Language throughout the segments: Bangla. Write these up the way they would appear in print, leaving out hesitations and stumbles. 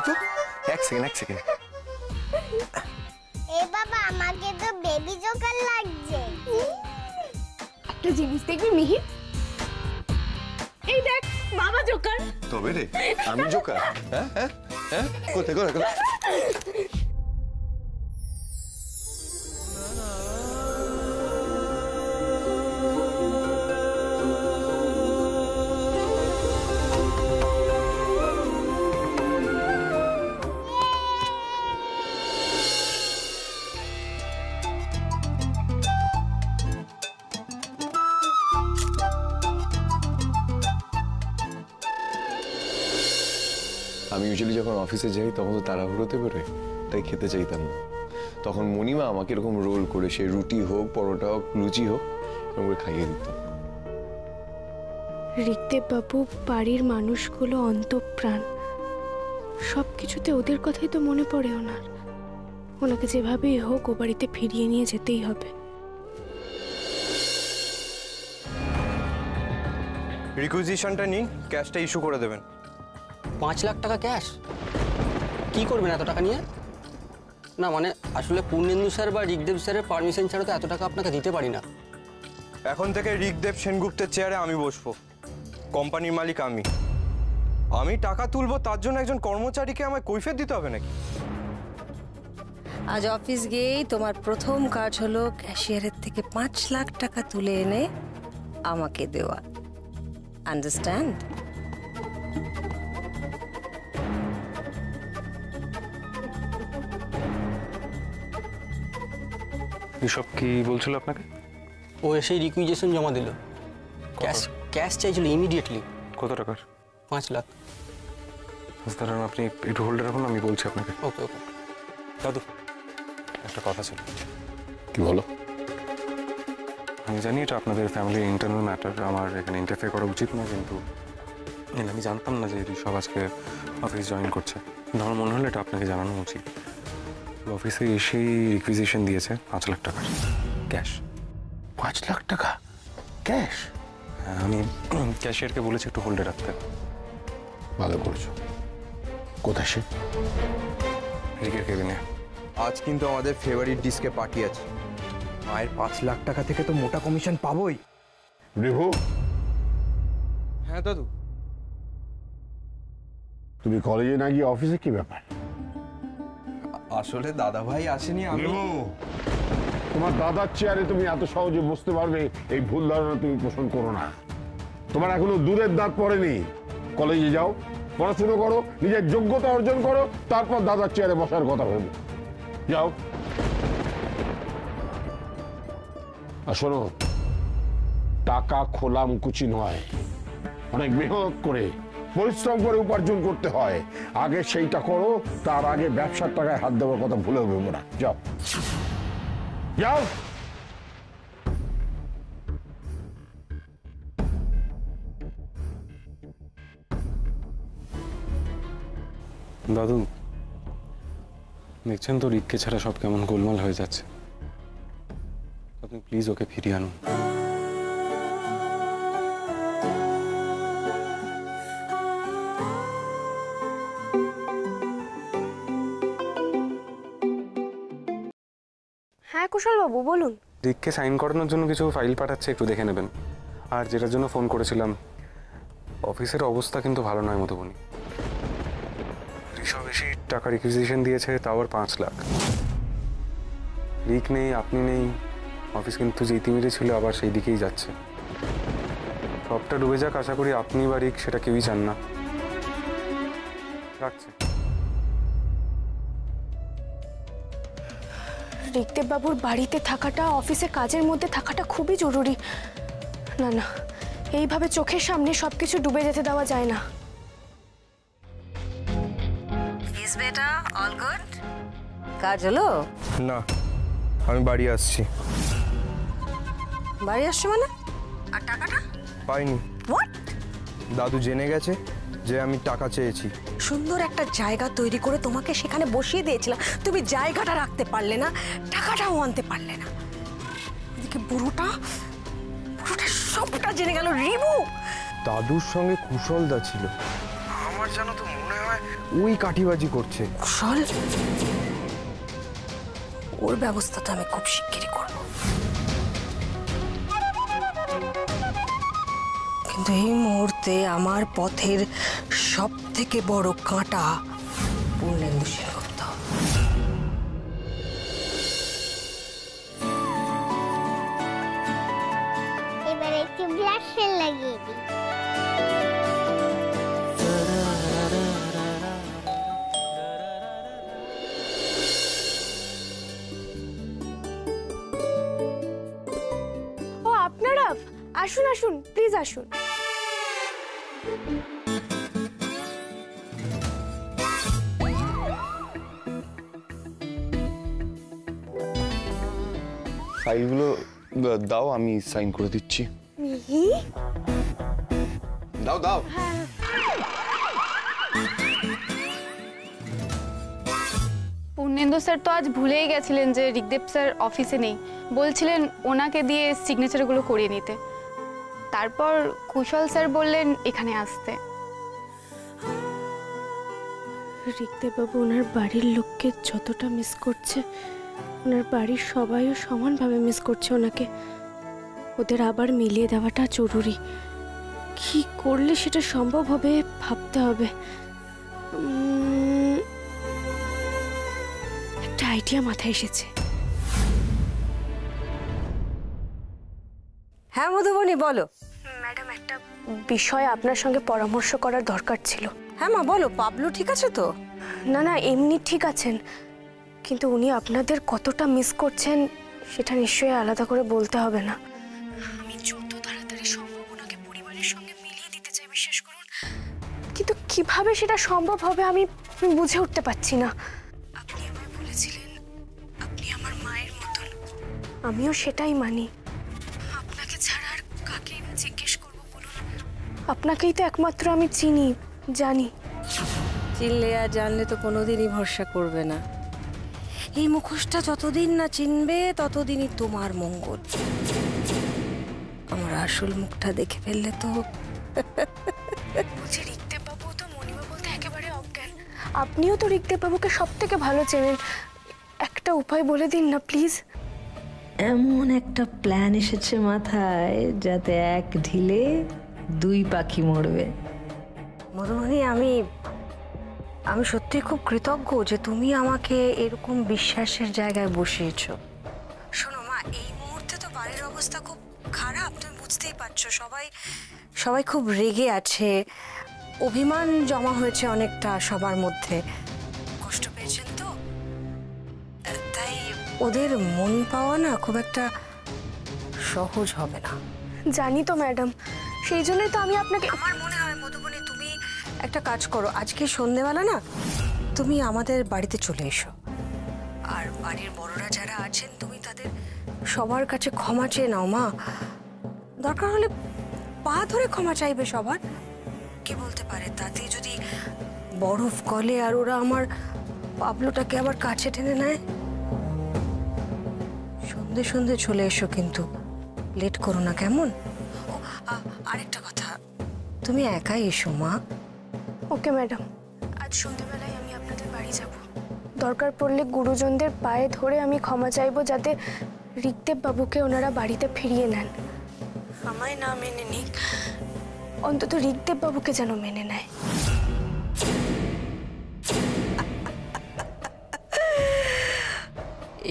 তো এক সেকেন্ড এই বাবা আমাকে তো বেবি জোকার লাগছে। একটা জিনিস দেখবি মিহির, এই দেখ বাবা জোকার। তবে রে আমি জোকার? হ্যাঁ হ্যাঁ হ্যাঁ কোথায় কোথায়? আমি ইউজুয়ালি যখন অফিসে যাই তখন তো তাড়াহুড়োতে বেরোয়, তাই খেতে চাইতাম না। তখন মণিমা আমাকে এরকম রোল করে, সে রুটি হোক, পরোটা হোক, লুচি হোক, এরকম করে খাইয়ে দিত। ঋকদেব বাবু বাড়ির মানুষগুলো অন্তঃপ্রাণ, সবকিছুতে ওদের কথাই তো মনে পড়ে ওনার। ওনাকে যেভাবেই হোক ও বাড়িতে ফিরিয়ে নিয়ে যেতেই হবে। রিকুইজিশনটা নিন, ক্যাশটা ইস্যু করে দেবেন। 5 লাখ টাকা ক্যাশ? কি করবেন এত টাকা নিয়ে? না মানে আসলে পূর্ণেন্দু স্যার বা ঋকদেব স্যারের পারমিশন ছাড়া তো এত টাকা আপনাকে দিতে পারি না। এখন থেকে ঋকদেব সেনগুপ্তের চেয়ারে আমি বসবো, কোম্পানির মালিক আমি। আমি টাকা তুলবো, তার জন্য একজন কর্মচারীকে আমায় কৈফিয়ত দিতে হবে নাকি? আজ অফিস গিয়েই তোমার প্রথম কাজ হলো ক্যাশিয়ারের থেকে 5 লাখ টাকা তুলে এনে আমাকে দেওয়া। আন্ডারস্ট্যান্ড? এসব কি বলছিল আপনাকে? ও এসেই রিকুইজিশন জমা দিল। ক্যাশ চাইছিল ইমিডিয়েটলি। কত টাকার? 5 লাখ। দাঁড়ান, আপনি একটু হোল্ডে রাখুন, আমি বলছি আপনাকে। ওকে ওকে। দাদু একটা কথা ছিল। কি বলো? আমি জানি এটা আপনাদের ফ্যামিলির ইন্টারনাল ম্যাটার, আমার এখানে ইন্টারফেয়ার করা উচিত না, কিন্তু আমি জানতাম না যে ঋষভ আজকে অফিস জয়েন করছে। কিন্তু আমার মনে হলো এটা আপনাকে জানানো উচিত। অফিসে এসেই রিকুইজিশন দিয়েছে 5 লাখ টাকার ক্যাশ। 5 লাখ টাকা ক্যাশ? হ্যাঁ, আমি ক্যাশিয়ারকে বলেছি একটু হোল্ডে রাখতে। ভালো করেছো। কোথায় সে? রিকের কেবিনে। আজ কিন্তু আমাদের ফেভারিট ডিস্কে পার্টি আছে, মায়ের 5 লাখ টাকা থেকে তো মোটা কমিশন পাবোই। রিভু, হ্যাঁ দাদু। তুমি কলেজে না গিয়ে অফিসে কি ব্যাপার? আসলে দাদা ভাই আসেনি। আমি তোমার দাদার চেয়ারে তুমি এত সহজে বসতে পারবে এই ভুল ধারণা তুমি পোষণ করো না। তোমার এখনো দূরের দাঁত পড়েনি। কলেজে যাও, পড়াশুনো করো, নিজের যোগ্যতা অর্জন করো, তারপর দাদার চেয়ারে বসার কথা ভাবো। যাও। আর শোনো, টাকা খোলা মুকুচি নয়, অনেক মেহনত করে পরিশ্রম করে উপার্জন করতে হয়। আগে সেইটা করো, তার আগে ব্যবসার টাকায় হাত দেওয়ার কথা ভুলেও ভেবো না। যাও যাও। দাদু দেখছেন তো রিককে ছাড়া সব কেমন গোলমাল হয়ে যাচ্ছে। আপনি প্লিজ ওকে ফিরিয়ে আনুন। হ্যাঁ কুশল বাবু বলুন। রিককে সাইন করানোর জন্য কিছু ফাইল পাঠাচ্ছে, একটু দেখে নেবেন। আর যেটার জন্য ফোন করেছিলাম, অফিসের অবস্থা কিন্তু ভালো নয় মধুবনী। ঋষভ বেশি টাকা রিকুইজিশন দিয়েছে, তাও আবার 5 লাখ। রিক নেই, আপনি নেই, অফিস কিন্তু যে ইতিমিরে ছিল আবার সেই দিকেই যাচ্ছে। সবটা ডুবে যাক, আশা করি আপনি বা রিক সেটা কেউই চান না। রাখছে। ঋকদেব বাবুর বাড়িতে থাকাটা, অফিসে কাজের মধ্যে থাকাটা খুবই জরুরি। না না, এইভাবে চোখের সামনে সবকিছু ডুবে যেতে দেওয়া যায় না। বেটা অল গুড? কাজ হলো? না, আমি বাড়ি আসছি। বাড়ি আসছো মানে? আর টাকাটা? পাইনি। হোয়াট? দাদু জেনে গেছে যে আমি টাকা চেয়েছি। সুন্দর একটা জায়গা তৈরি করে তোমাকে সেখানে বসিয়ে দিয়েছিলাম, তুমি জায়গাটা রাখতে পারলে না, টাকাটাও আনতে পারলে না। এদিকে বুড়োটা সবটা জেনে গেল। রিভু, দাদুর সঙ্গে কুশলদা ছিল। আমার যেন তো মনে হয় ও ওই কাঠিবাজি করছে। কুশল, ওর ব্যবস্থা তো আমি খুব শিগগিরই করব, কিন্তু এই মুহূর্তে আমার পথের সব থেকে বড় কাঁটা পূর্ণেন্দু সেনগুপ্ত। এবার একটু ব্লাশার লাগিয়ে দিই। ও আপনারা আসুন আসুন, প্লিজ আসুন। ফাইলগুলো দাও, আমি সাইন করে দিচ্ছি। মিহি, দাও দাও। পূর্ণেন্দু স্যার তো আজ ভুলেই গেছিলেন যে ঋগদেব স্যার অফিসে নেই, বলছিলেন ওনাকে দিয়ে সিগনেচারগুলো করিয়ে নিতে। তারপর কুশল স্যার বললেন এখানে আসতে। ঋগদেববাবু ওনার বাড়ির লোককে যতটা মিস করছে, ওনার বাড়ির সবাইও সমানভাবে মিস করছে ওনাকে। ওদের আবার মিলিয়ে দেওয়াটা জরুরি। কি করলে সেটা সম্ভব হবে ভাবতে হবে। একটা আইডিয়া মাথায় এসেছে। হ্যাঁ মধুবনী, বলো। ম্যাডাম, একটা বিষয় আপনার সঙ্গে পরামর্শ করার দরকার ছিল। হ্যাঁ মা, বলো। পাবলু ঠিক আছে তো? না না, এমনি ঠিক আছেন, কিন্তু উনি আপনাদের কতটা মিস করছেন সেটা নিশ্চয়ই আলাদা করে বলতে হবে না। আমি যত তাড়াতাড়ি সম্ভব ওনাকে পরিবারের সঙ্গে মিলিয়ে দিতে চাই, বিশ্বাস করুন, কিন্তু কিভাবে সেটা সম্ভব হবে আমি বুঝে উঠতে পারছি না। আপনি আমায় বলেছিলেন আপনি আমার মায়ের মতন, আমিও সেটাই মানি। আপনাকে ছাড়া আর কাকেই বা জিজ্ঞেস করবো বলুন? আপনাকেই তো একমাত্র আমি চিনি, জানি। চিনলে আর জানলে তো কোনোদিনই ভরসা করবে না। এই মুখোশটা যতদিন না চিনবে ততদিনই তোমার মঙ্গল। আমার আসল মুখটা দেখে ফেললে তো। বলছি, ঋগদেববাবু তো মণিমা বলতে একেবারে অজ্ঞান। আপনিও তো ঋগদেববাবুকে সব থেকে ভালো চেনেন, একটা উপায় বলে দিন না প্লিজ। এমন একটা প্ল্যান এসেছে মাথায় যাতে এক ঢিলে দুই পাখি মরবে। মধুবনী, আমি সত্যি খুব কৃতজ্ঞ যে তুমি আমাকে এরকম বিশ্বাসের জায়গায় বসিয়েছ। শোনো মা, এই মুহূর্তে তো বাড়ির অবস্থা খুব খারাপ, তুমি বুঝতেই পারছো। সবাই খুব রেগে আছে, অভিমান জমা হয়েছে অনেকটা সবার মধ্যে। কষ্ট পেয়েছেন তো, তাই ওদের মন পাওয়া না খুব একটা সহজ হবে না। জানি তো ম্যাডাম, সেই জন্যই তো আমি আপনাকে। আমার মনে হয় মধুবনী, তুমি একটা কাজ করো, আজকে সন্ধেবেলা না তুমি আমাদের বাড়িতে চলে এসো। আর বাড়ির বড়রা যারা আছেন তুমি তাদের সবার কাছে ক্ষমা চেয়ে নাও মা। দরকার হলে পা ধরে ক্ষমা চাইবে সবার। কে বলতে পারে তাতে যদি বরফ গলে আর ওরা আমার পাবলুটাকে আবার কাছে টেনে নেয়। সন্ধে সন্ধে চলে এসো, কিন্তু লেট করো না, কেমন? ও আরেকটা কথা, তুমি একাই এসো মা। ওকে ম্যাডাম, আজ সন্ধ্যেবেলায় আমি আপনাদের বাড়ি যাব। দরকার পড়লে গুরুজনদের পায়ে ধরে আমি ক্ষমা চাইবো, যাতে ঋগদেববাবুকে ওনারা বাড়িতে ফিরিয়ে নেন। আমায় না মেনে নিক, অন্তত ঋগদেববাবুকে যেন মেনে নেয়।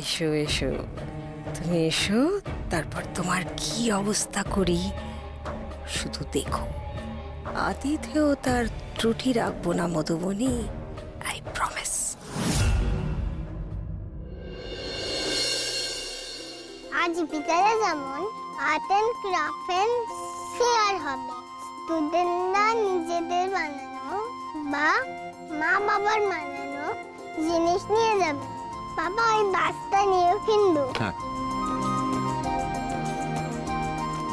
এসো এসো, তুমি এসো, তারপর তোমার কি অবস্থা করি শুধু দেখো। আতিথেও তার ত্রুটি রাখবো না মধুবনী, আই প্রমিস। আজ বিকালে যেমন আর্ট অ্যান্ড ক্রাফট শেয়ার হবে। স্টুডেন্টরা নিজেদের বানানো বা মা বাবার বানানো জিনিস নিয়ে যাবে। বাবা ওই বাসটা নিয়েও কিনবো।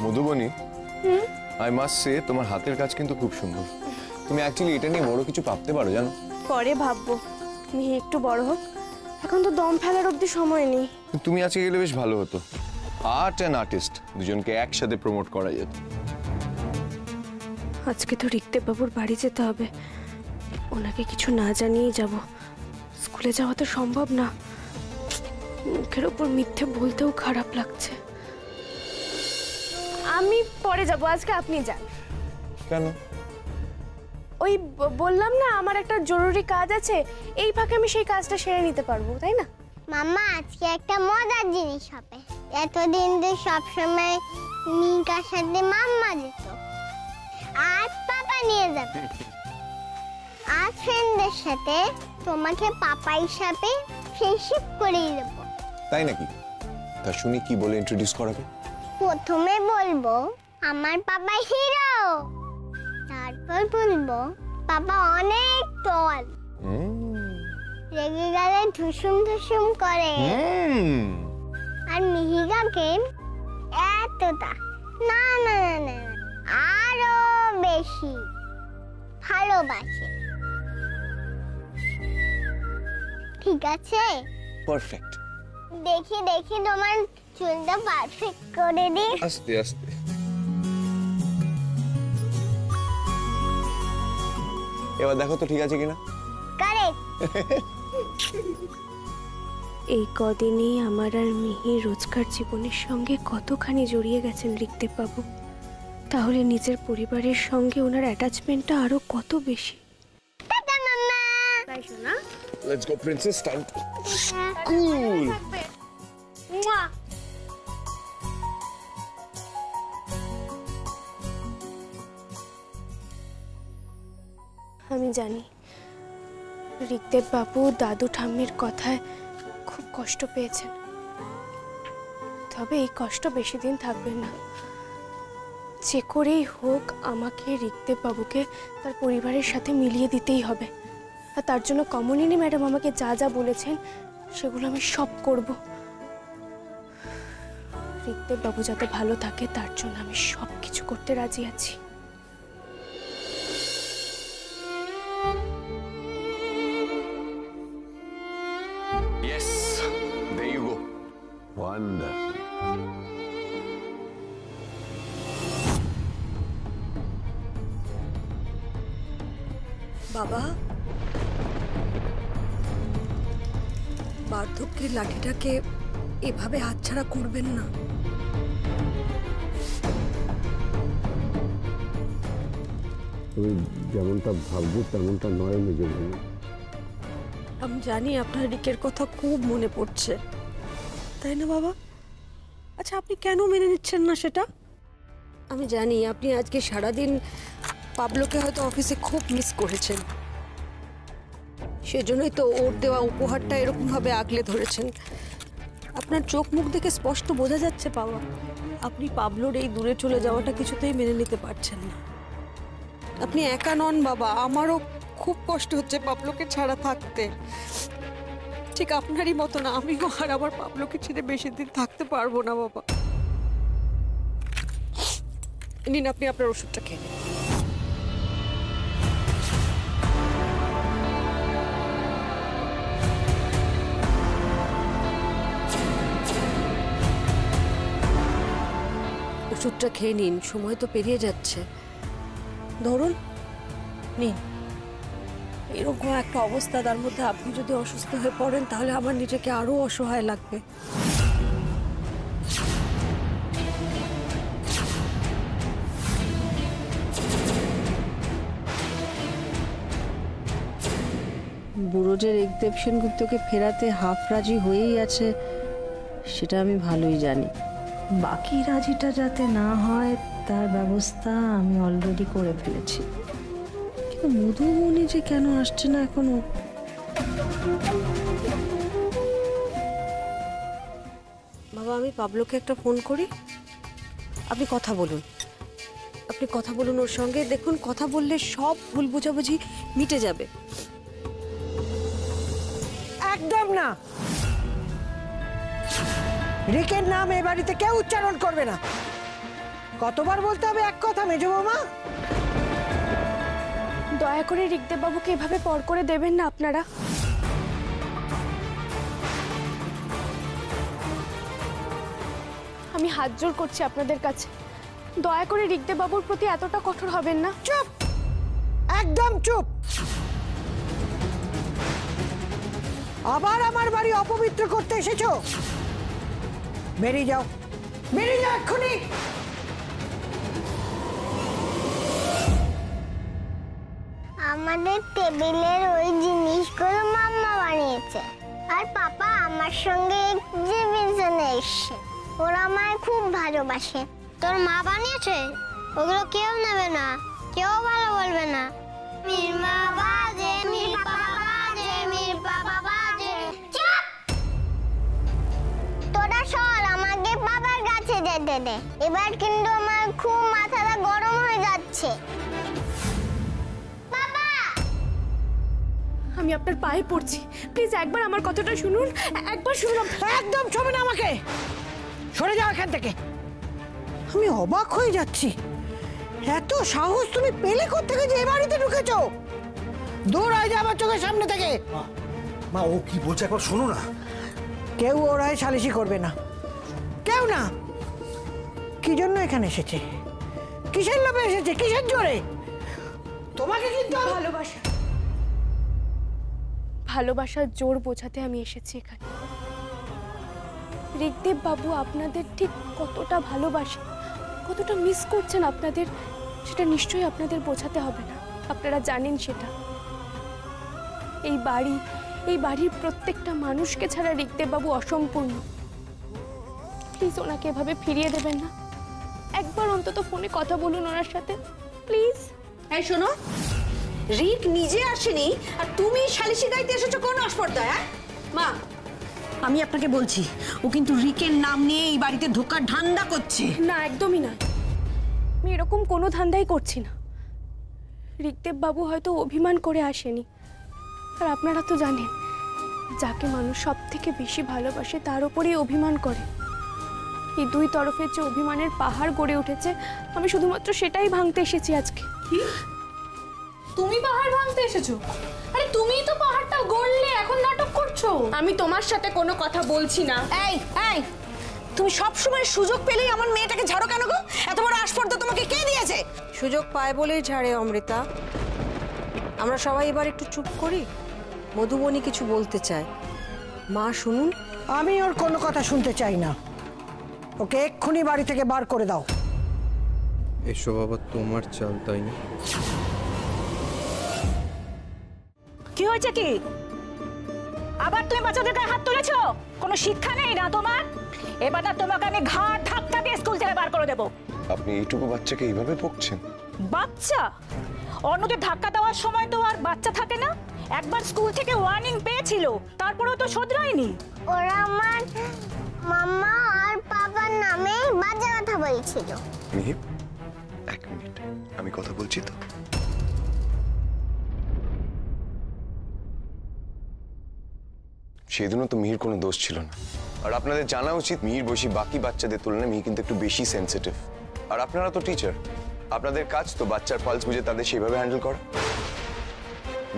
মধুবনী, আই মাস্ট সে তোমার হাতের কাজ কিন্তু খুব সুন্দর। তুমি অ্যাকচুয়ালি এটা নিয়ে বড় কিছু ভাবতে পারো, জানো? পরে ভাববো, মিহি একটু বড় হোক, এখন তো দম ফেলার অবধি সময় নেই। তুমি আজকে গেলে বেশ ভালো হতো। আর্ট অ্যান্ড আর্টিস্ট দুজনকে একসাথে প্রমোট করা যেত। আজকে তো ঋগদেববাবুর বাড়ি যেতে হবে, ওনাকে কিছু না জানিয়েই যাব। স্কুলে যাওয়া তো সম্ভব না, মুখের ওপর মিথ্যে বলতেও খারাপ লাগছে। আমি পরে যাব, আজকে আপনি যান। কেন? ওই বললাম না আমার একটা জরুরি কাজ আছে, এই ফাঁকে আমি সেই কাজটা সেরে নিতে পারবো, তাই না? মাম্মা আজকে একটা মজার জিনিস হবে। এতদিন তো সবসময় মিকার সাথে মাম্মা যেত, আজ পাপা নিয়ে যাবে। আজ ফ্রেন্ডদের সাথে তোমাকে পাপা হিসাবে ফ্রেন্ডশিপ করিয়ে দেবো। তাই নাকি? তা শুনি কি বলে ইন্ট্রোডিউস করাবে? প্রথমে বলবো আমার পাপা হিরো, তারপর বলবো পাপা অনেক টল, রেগে গেলে ধুসুম ধুসুম করে, আর মিহিকাকে এতটা না না না না আরো বেশি ভালোবাসে। ঠিক আছে? পারফেক্ট। দেখি দেখি তোমার চুলটা পারফেক্ট করে দিই। আস্তে আস্তে। এবার দেখো তো ঠিক আছে কিনা। কারেক্ট। এই কদিনই আমার আর মিহি রোজকার জীবনের সঙ্গে কতখানি জড়িয়ে গেছেন ঋগদেব বাবু, তাহলে নিজের পরিবারের সঙ্গে ওনার অ্যাটাচমেন্টটা আরো কত বেশি। টাটা মাম্মা। তাই শোনা, লেটস গো প্রিন্সেস, টাইম কুল। আমি জানি ঋগদেব বাবু দাদু ঠাম্মির কথায় খুব কষ্ট পেয়েছেন, তবে এই কষ্ট বেশি দিন থাকবে না। যে করেই হোক আমাকে ঋগদেব বাবুকে তার পরিবারের সাথে মিলিয়ে দিতেই হবে, আর তার জন্য কমলিনী ম্যাডাম আমাকে যা যা বলেছেন সেগুলো আমি সব করব। ঋগদেব বাবু যাতে ভালো থাকে তার জন্য আমি সব কিছু করতে রাজি আছি। Yes, there you go. Wonderful. বাবা, বার্ধক্যের লাঠিটাকে এভাবে হাতছাড়া করবেন না। তুমি যেমনটা ভাবছো তেমনটা নয় মেজবু। আমি জানি আপনার রিকের কথা খুব মনে পড়ছে, তাই না বাবা? আচ্ছা, আপনি কেন মেনে নিচ্ছেন না সেটা? আমি জানি আপনি আজকে সারাদিন পাবলোকে হয়তো অফিসে খুব মিস করেছেন, সেজন্যই তো ওর দেওয়া উপহারটা এরকমভাবে আগলে ধরেছেন। আপনার চোখ মুখ দেখে স্পষ্ট বোঝা যাচ্ছে পাওয়া আপনি পাবলোর এই দূরে চলে যাওয়াটা কিছুতেই মেনে নিতে পারছেন না। আপনি একা নন বাবা, আমারও খুব কষ্ট হচ্ছে পাবলোকে ছাড়া থাকতে। ঠিক আপনারই মতো না, আমিও আর আমার পাবলোকে ছেড়ে বেশি দিন থাকতে পারবো না বাবা। নিন, আপনি আপনার ওষুধটা খেয়ে নিন। ওষুধটা খেয়ে নিন, সময় তো পেরিয়ে যাচ্ছে। ধরুন, নিন। এরকম একটা অবস্থা, তার মধ্যে আপনি যদি অসুস্থ হয়ে পড়েন তাহলে আমার নিজেকে আরো অসহায় লাগবে। বুড়ো যে ঋগদেব সেনগুপ্তকে ফেরাতে হাফ রাজি হয়েই আছে সেটা আমি ভালোই জানি। বাকি রাজিটা যাতে না হয় তার ব্যবস্থা আমি অলরেডি করে ফেলেছি। কিন্তু মধুমণি যে কেন আসছে না এখনো? বাবা, আমি পাবলোকে একটা ফোন করি, আপনি কথা বলুন। আপনি কথা বলুন ওর সঙ্গে, দেখুন কথা বললে সব ভুল বোঝাবুঝি মিটে যাবে। একদম না, রিকের নাম এ বাড়িতে কেউ উচ্চারণ করবে না। কতবার বলতে হবে এক কথা মেজো বৌমা? দয়া করে ঋগদেব বাবুকে এভাবে পর করে দেবেন না আপনারা। আমি হাত জোড় করছি আপনাদের কাছে, দয়া করে ঋগদেব বাবুর প্রতি এতটা কঠোর হবেন না। চুপ, একদম চুপ। আবার আমার বাড়ি অপবিত্র করতে এসেছো? বেরিয়ে যাও, বেরিয়ে যাও এক্ষুনি। আমাদের টেবিলের ওই জিনিসগুলো মাম্মা বানিয়েছে, আর পাপা আমার সঙ্গে এক্সিবিশনে এসছে। ওরা আমায় খুব ভালোবাসে। তোর মা বানিয়েছে? ওগুলো কেউ নেবে না, কেউ ভালো বলবে না। মির মা বাজে, মির পাপা বাজে, মির পাপা বাজে। চুপ! তোরা সর, আমাকে বাবার কাছে যেতে দে। এবার কিন্তু আমার খুব মাথাটা গরম হয়ে যাচ্ছে। আমি আপনার পায়ে পড়ছি, প্লিজ একবার আমার কথাটা শুনুন, একবার শুনুন। একদম ছবে না আমাকে, সরে যাও এখান থেকে। আমি অবাক হয়ে যাচ্ছি, এত সাহস তুমি পেলে কোত্থেকে যে এ বাড়িতে ঢুকেছো? দূর হয়ে যাও আমার চোখের সামনে থেকে। মা ও কি বলছে একবার শোনো না। কেউ ওর হয়ে সালিশি করবে না, কেউ না। কি জন্য এখানে এসেছে? কিসের লোভে এসেছে? কিসের জোরে? তোমাকে কিন্তু ভালোবাসা, ভালোবাসার জোর বোঝাতে আমি এসেছি এখানে। ঋগদেব বাবু আপনাদের ঠিক কতটা ভালোবাসে, কতটা মিস করছেন আপনাদের, সেটা নিশ্চয়ই আপনাদের বোঝাতে হবে না। আপনারা জানেন সেটা। এই বাড়ির প্রত্যেকটা মানুষকে ছাড়া ঋগদেব বাবু অসম্পূর্ণ। প্লিজ ওনাকে এভাবে ফিরিয়ে দেবেন না। একবার অন্তত ফোনে কথা বলুন ওনার সাথে, প্লিজ। এই শোনো, রিক নিজে আসেনি আর তুমি সালিশি গাইতে এসেছো কোন অস্পর্ধায়? মা, আমি আপনাকে বলছি, ও কিন্তু রিকের নাম নিয়ে এই বাড়িতে ঢোকার ধান্দা করছে। না, একদমই না। আমি এরকম কোনো ধান্দাই করছি না। ঋগদেব বাবু হয়তো অভিমান করে আসেনি। আর আপনারা তো জানেন, যাকে মানুষ সব থেকে বেশি ভালোবাসে তার উপরেই অভিমান করে। এই দুই তরফের যে অভিমানের পাহাড় গড়ে উঠেছে, আমি শুধুমাত্র সেটাই ভাঙতে এসেছি আজকে। তুমি পাহাড় ভাঙতে এসেছো? আরে তুমিই তো পাহাড়টা গড়লে, এখন নাটক করছো। আমি তোমার সাথে কোনো কথা বলছি না। এই এই, তুমি সব সময় সুযোগ পেলেই আমার মেয়েটাকে ঝাড়ো কেন গো? এত বড় আস্পর্ধা তোমাকে কে দিয়েছে? সুযোগ পায় বলেই ঝাড়ে অমৃতা। আমরা সবাই এবার একটু চুপ করি। মধুবনী কিছু বলতে চায়। মা শুনুন। আমি ওর কোনো কথা শুনতে চাই না। ওকে এক্ষুনি বাড়ি থেকে বার করে দাও। এসব আবার তোমার চাল, তাই না? কি হয়েছে? কি আবার তুমি বাচ্চাদের গায়ে হাত তুলেছো? কোনো শিক্ষা নেই না তোমার? এবার না তোমাকে আমি ঘাট ধাক্কা দিয়ে স্কুল থেকে বার করে দেবো। আপনি এইটুকু বাচ্চাকে এইভাবে বকছেন? বাচ্চা? অন্যদের ধাক্কা দেওয়ার সময় তো আর বাচ্চা থাকে না। একবার স্কুল থেকে ওয়ার্নিং পেয়েছিল, তারপরেও তো শোধরায়নি। ওরা আমার মাম্মা আর পাপার নামে বাজে কথা বলছিল। মিহির, এক মিনিট, আমি কথা বলছি তো। সেদিনও তো মিহির কোনো দোষ ছিল না। আর আপনাদের জানা উচিত, মিহির বসি বাকি বাচ্চাদের তুলনায় মিহি কিন্তু একটু বেশি সেন্সিটিভ। আর আপনারা তো টিচার, আপনাদের কাজ তো বাচ্চার পালস বুঝে তাদের সেভাবে হ্যান্ডেল করা।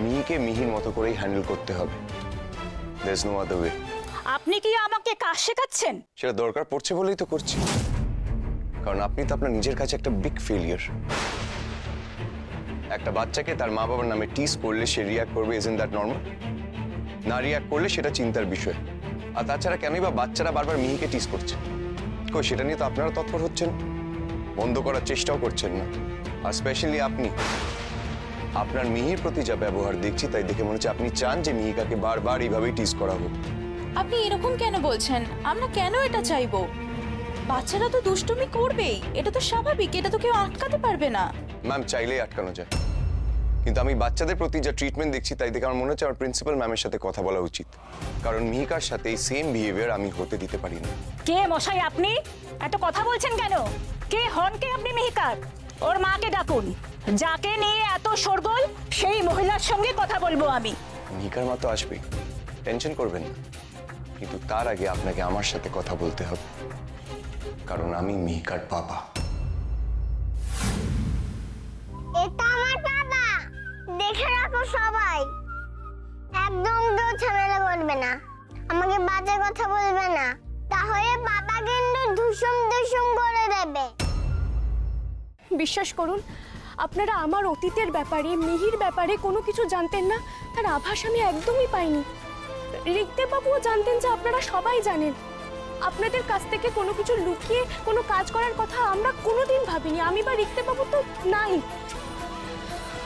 মিহিকে মিহির মতো করেই হ্যান্ডেল করতে হবে। There is no other way. আপনি কি আমাকে কাজ শেখাচ্ছেন? সেটা দরকার পড়ছে বলেই তো করছি। কারণ আপনি তো আপনার নিজের কাছে একটা বিগ ফেলিয়ার। একটা বাচ্চাকে তার মা বাবার নামে টিজ করলে সে রিয়াক্ট করবে, ইজন্ট দ্যাট নরমাল? না রিয়াক্ট করলে সেটা চিন্তার বিষয়। আর তাছাড়া কেনই বা বাচ্চারা বারবার মিহিকে টিজ করছে? কই, সেটা নিয়ে তো আপনারা তৎপর হচ্ছেন, বন্ধ করার চেষ্টাও করছেন না। আর স্পেশালি আপনি, আপনার মিহির প্রতি যা ব্যবহার দেখছি তাই দেখে মনে হচ্ছে আপনি চান যে মিহিকাকে বারবার এইভাবেই টিজ করা হোক। আপনি এরকম কেন বলছেন? আমরা কেন এটা চাইবো? বাচ্চারা তো দুষ্টুমি করবেই, এটা তো স্বাভাবিক, এটা তো কেউ আটকাতে পারবে না। ম্যাম, চাইলেই আটকানো যায়, কিন্তু আমি বাচ্চাদের প্রতি যা ট্রিটমেন্ট দেখছি তাই দেখে আমার মনে হচ্ছে আমার প্রিন্সিপাল ম্যামের সাথে কথা বলা উচিত। কারণ মিহিকার সাথে এই সেম বিহেভিয়ার আমি হতে দিতে পারি না। কে মশাই আপনি? এত কথা বলছেন কেন? কে হন কে আপনি মিহিকার? ওর মাকে ডাকুন। যাকে নিয়ে এত শোরগোল, সেই মহিলার সঙ্গে কথা বলবো আমি। মিহিকার মা তো আসবেই, টেনশন করবেন না। কিন্তু তার আগে আপনাকে আমার সাথে কথা বলতে হবে, কারণ আমি মিহিকার বাবা। এটা আমার বাবা, দেখে রাখো সবাই। একদম তো ঝামেলা করবে না, আমাকে বাজে কথা বলবে না, তাহলে বাবা কিন্তু ধুসুম ধুসুম করে দেবে। বিশ্বাস করুন, আপনারা আমার অতীতের ব্যাপারে, মিহির ব্যাপারে কোনো কিছু জানতেন না, তার আভাস আমি একদমই পাইনি। রিকদেব বাবুও জানতেন যে আপনারা সবাই জানেন। আপনাদের কাছ থেকে কোনো কিছু লুকিয়ে কোনো কাজ করার কথা আমরা কোনোদিন ভাবিনি। আমি বা রিকদেব বাবু তো নাই,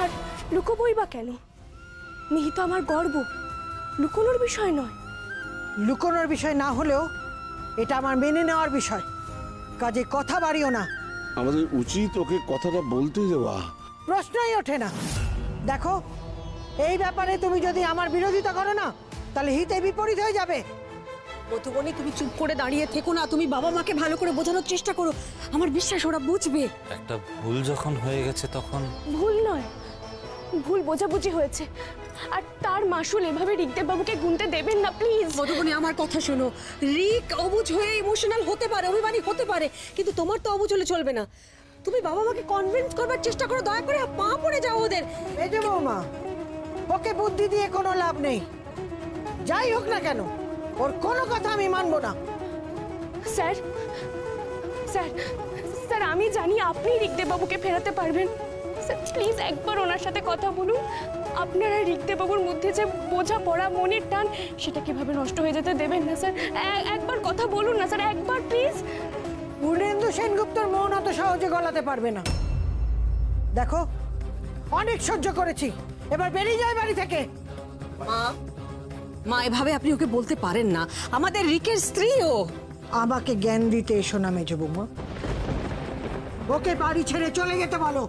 আর লুকোবই বা কেন? মিহি তো আমার গর্ব, লুকোনোর বিষয় নয়। লুকোনোর বিষয় না হলেও এটা আমার মেনে নেওয়ার বিষয়, কাজে কথা বাড়িও না। আমাদের উচিত ওকে কথাটা বলতে দেওয়া। প্রশ্নই ওঠে না। দেখো, এই ব্যাপারে তুমি যদি আমার বিরোধিতা করো না, তাহলে হিতে বিপরীত হয়ে যাবে। মধুবনী, তুমি চুপ করে দাঁড়িয়ে থেকো না, তুমি বাবা মাকে ভালো করে বোঝানোর চেষ্টা করো। আমার বিশ্বাস ওরা বুঝবে। একটা ভুল যখন হয়ে গেছে তখন। ভুল নয়, ভুল বোঝাবুঝি হয়েছে, আর তার মাসুল এভাবে রিকদেব বাবুকে গুনতে দেবেন না প্লিজ। মধুবনী, আমার কথা শোনো। রিক অবুঝ হয়ে ইমোশনাল হতে পারে, অভিমানী হতে পারে, কিন্তু তোমার তো অবুঝ হলে চলবে না। তুমি বাবা মাকে কনভিন্স করবার চেষ্টা করো, দয়া করে পা পড়ে যাও ওদের। এই যে বৌমা, ওকে বুদ্ধি দিয়ে কোনো লাভ নেই। যাই হোক না কেন, ওর কোনো কথা আমি মানবো না। স্যার স্যার স্যার, আমি জানি আপনি রিকদেব বাবুকে ফেরাতে পারবেন। স্যার প্লিজ একবার ওনার সাথে কথা বলুন। আপনারা রিকদেব বাবুর মধ্যে যে বোঝা পড়া মনের টান, সেটা কিভাবে নষ্ট হয়ে যেতে দেবেন না স্যার। একবার কথা বলুন না স্যার, একবার প্লিজ। পূর্ণেন্দু সেনগুপ্তর মন অত সহজে গলাতে পারবে না। দেখো, অনেক সহ্য করেছি, এবার বেরিয়ে যায় বাড়ি থেকে। মা, এভাবে আপনি ওকে বলতে পারেন না, আমাদের রিকের স্ত্রী ও। আমাকে জ্ঞান দিতে এসো না মেজো বৌমা, ওকে বাড়ি ছেড়ে চলে যেতে বলো।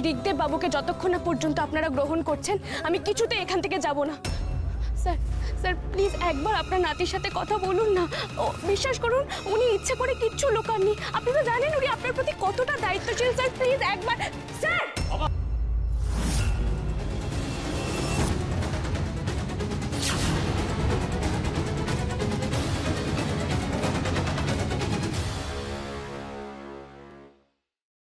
রিকদেব বাবুকে যতক্ষণ না পর্যন্ত আপনারা গ্রহণ করছেন, আমি কিছুতে এখান থেকে যাব না। স্যার স্যার প্লিজ একবার আপনার নাতির সাথে কথা বলুন না। ও বিশ্বাস করুন, উনি ইচ্ছে করে কিচ্ছু লুকাননি। আপনি তো জানেন উনি আপনার প্রতি কতটা দায়িত্বশীল। স্যার প্লিজ একবার। স্যার